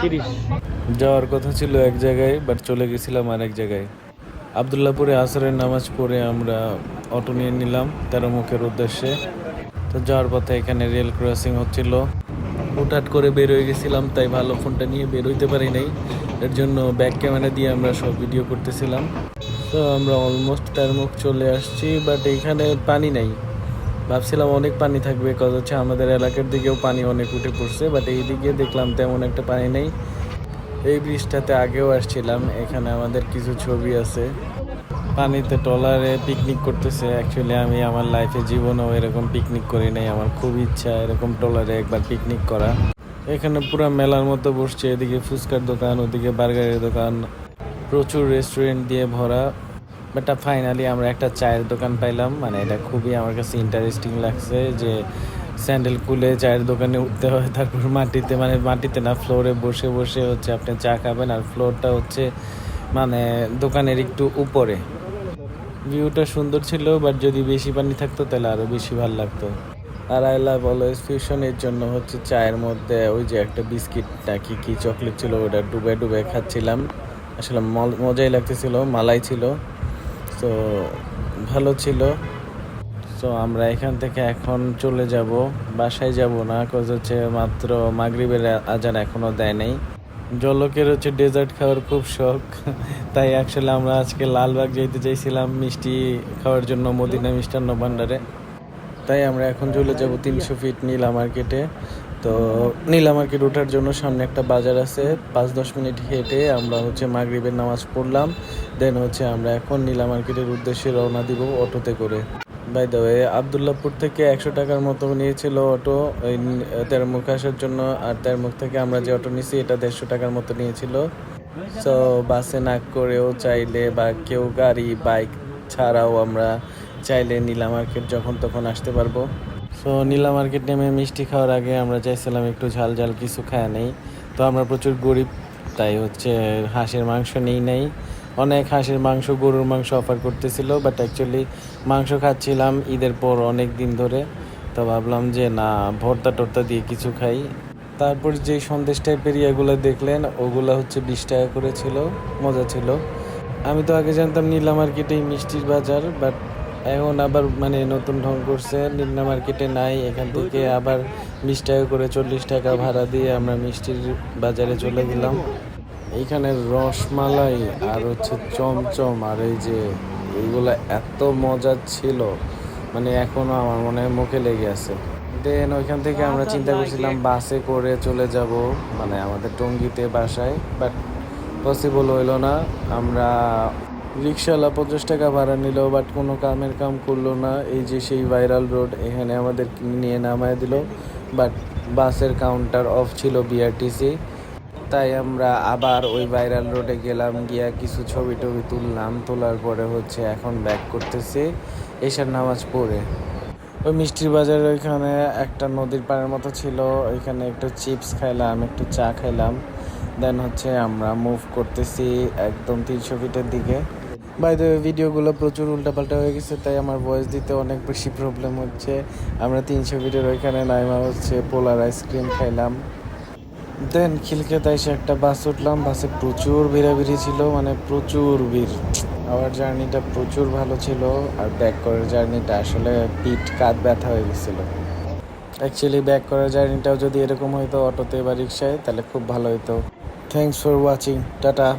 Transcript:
30। যাওয়ার কথা ছিল এক জায়গায়, বাট চলে গেছিলাম আরেক জায়গায়। আবদুল্লাপুরে আসরের নামাজ পড়ে আমরা অটো নিয়ে নিলাম তেরোমুখের উদ্দেশ্যে। তো যাওয়ার পথে এখানে রেল ক্রসিং হচ্ছিল, হুটহাট করে বের হয়ে গেছিলাম, তাই ভালো ফোনটা নিয়ে বের হইতে পারি নাই। এর জন্য ব্যাক ক্যামেরা দিয়ে আমরা সব ভিডিও করতেছিলাম। তো আমরা অলমোস্ট তেরোমুখ চলে আসছি, বাট এইখানে পানি নাই। ভাবছিলাম অনেক পানি থাকবে, কজ হচ্ছে আমাদের এলাকার দিকেও পানি অনেক উঠে পড়ছে, বাট এইদিকে দেখলাম তেমন একটা পানি নেই। এই ব্রিজটাতে আগেও আসছিলাম, এখানে আমাদের কিছু ছবি আছে। পানিতে ট্রলারে পিকনিক করতেছে। অ্যাকচুয়ালি আমি আমার লাইফে জীবনেও এরকম পিকনিক করি নাই, আমার খুব ইচ্ছা এরকম ট্রলারে একবার পিকনিক করা। এখানে পুরো মেলার মতো বসছে, এদিকে ফুচকার দোকান, ওদিকে বার্গারের দোকান, প্রচুর রেস্টুরেন্ট দিয়ে ভরা। বাট ফাইনালি আমরা একটা চায়ের দোকান পাইলাম, মানে এটা খুবই আমার কাছে ইন্টারেস্টিং লাগছে যে স্যান্ডেল খুলে চায়ের দোকানে উঠতে হয়, তারপর মাটিতে, মানে মাটিতে না, ফ্লোরে বসে বসে হচ্ছে আপনি চা খাবেন, আর ফ্লোরটা হচ্ছে মানে দোকানের একটু উপরে। ভিউটা সুন্দর ছিল, বাট যদি বেশি পানি থাকতো তাহলে আরও বেশি ভালো লাগতো। আর আই লাভ অলওয়েজ ফিউশনের জন্য হচ্ছে চায়ের মধ্যে ওই যে একটা বিস্কিট নাকি কি চকলেট ছিল, ওটা ডুবে ডুবে খাচ্ছিলাম। আসলে মজাই লাগতেছিল, মালাই ছিল, তো ভালো ছিল। তো আমরা এখান থেকে এখন চলে যাব, বাসায় যাব না, কজ হচ্ছে মাত্র মাগরিবের আজান এখনও দেয় নাই। জলকের হচ্ছে ডেজার্ট খাওয়ার খুব শখ, তাই আসলে আমরা আজকে লালবাগ যেতে চাইছিলাম মিষ্টি খাওয়ার জন্য, মদিনা মিষ্টান্ন ভান্ডারে। তাই আমরা এখন চলে যাব 300 ফিট নীলা মার্কেটে। তো নীলা মার্কেট ওঠার জন্য সামনে একটা বাজার আছে, 5-10 মিনিট হেঁটে আমরা হচ্ছে মাগরিবের নামাজ পড়লাম, দেন হচ্ছে আমরা এখন নীলা মার্কেটের উদ্দেশ্যে রওনা দিব অটোতে করে। বাই দ্য ওয়ে, আবদুল্লাপুর থেকে 100 টাকার মতো নিয়েছিল অটো ওই তেরমুখ আসার জন্য, আর তেরমুখ থেকে আমরা যে অটো নিয়েছি এটা 150 টাকার মতো নিয়েছিল। সো বাসে না করেও চাইলে, বা কেউ গাড়ি বাইক ছাড়াও আমরা চাইলে নীলা মার্কেট যখন তখন আসতে পারবো। সো নীলা মার্কেট নেমে মিষ্টি খাওয়ার আগে আমরা চাইছিলাম একটু ঝাল ঝাল কিছু খাওয়া নেই। তো আমরা প্রচুর গরিব, তাই হচ্ছে হাঁসের মাংস নেই নাই। অনেক হাঁসের মাংস, গরুর মাংস অফার করতেছিল, বাট অ্যাকচুয়ালি মাংস খাচ্ছিলাম ঈদের পর অনেক দিন ধরে। তো ভাবলাম যে না, ভর্তা টর্তা দিয়ে কিছু খাই। তারপর যে সন্দেশ টাইপের ইয়েগুলো দেখলেন, ওগুলো হচ্ছে 20 টাকা করে ছিল, মজা ছিল। আমি তো আগে জানতাম নীলা মার্কেটেই মিষ্টির বাজার, বাট এখন আবার মানে নতুন ঢং করছে, নীলা মার্কেটে নাই। এখান থেকে আবার 20 টাকা করে 40 টাকা ভাড়া দিয়ে আমরা মিষ্টির বাজারে চলে গেলাম। এইখানে রসমালাই আর হচ্ছে চমচম আর এই যে এইগুলা এত মজার ছিল, মানে এখনো আমার মনে হয় মুখে লেগে আছে। দেন ওইখান থেকে আমরা চিন্তা করছিলাম বাসে করে চলে যাব মানে আমাদের টঙ্গীতে বাসায়, বাট পসিবল হইলো না। আমরা রিক্সাওয়ালা 50 টাকা ভাড়া নিল, বাট কোনো কামের কাম করলো না। এই যে সেই ভাইরাল রোড, এখানে আমাদের নিয়ে নামায় দিল, বাট বাসের কাউন্টার অফ ছিল বিআরটিসি। তাই আমরা আবার ওই ভাইরাল রোডে গেলাম, গিয়া কিছু ছবি টবি তুললাম, তোলার পরে হচ্ছে এখন ব্যাক করতেছি এশার নামাজ পড়ে। ওই মিষ্টির বাজারে ওইখানে একটা নদীর পাড়ের মতো ছিল, ওইখানে একটু চিপস খাইলাম, একটু চা খাইলাম, দেন হচ্ছে আমরা মুভ করতেছি একদম 300 ফিটের দিকে। বাই দ্য ওয়ে, ভিডিওগুলো প্রচুর উল্টাপাল্টা হয়ে গেছে, তাই আমার ভয়েস দিতে অনেক বেশি প্রবলেম হচ্ছে। আমরা 300 ফিটের ওইখানে নাইমা হচ্ছে পোলার আইসক্রিম খাইলাম, দেন খিলক্ষেতে এসে একটা বাস উঠলাম। বাসে প্রচুর ভিড়াভিড়ি ছিল, মানে প্রচুর ভিড়। আওয়ার জার্নিটা প্রচুর ভালো ছিল, আর ব্যাক করার জার্নিটা আসলে পিঠ কাঁধ ব্যথা হয়ে গেছিলো। অ্যাকচুয়ালি ব্যাক করার জার্নিটাও যদি এরকম হইতো অটোতে বা রিক্সায়, তাহলে খুব ভালো হতো। Thanks for watching, tata.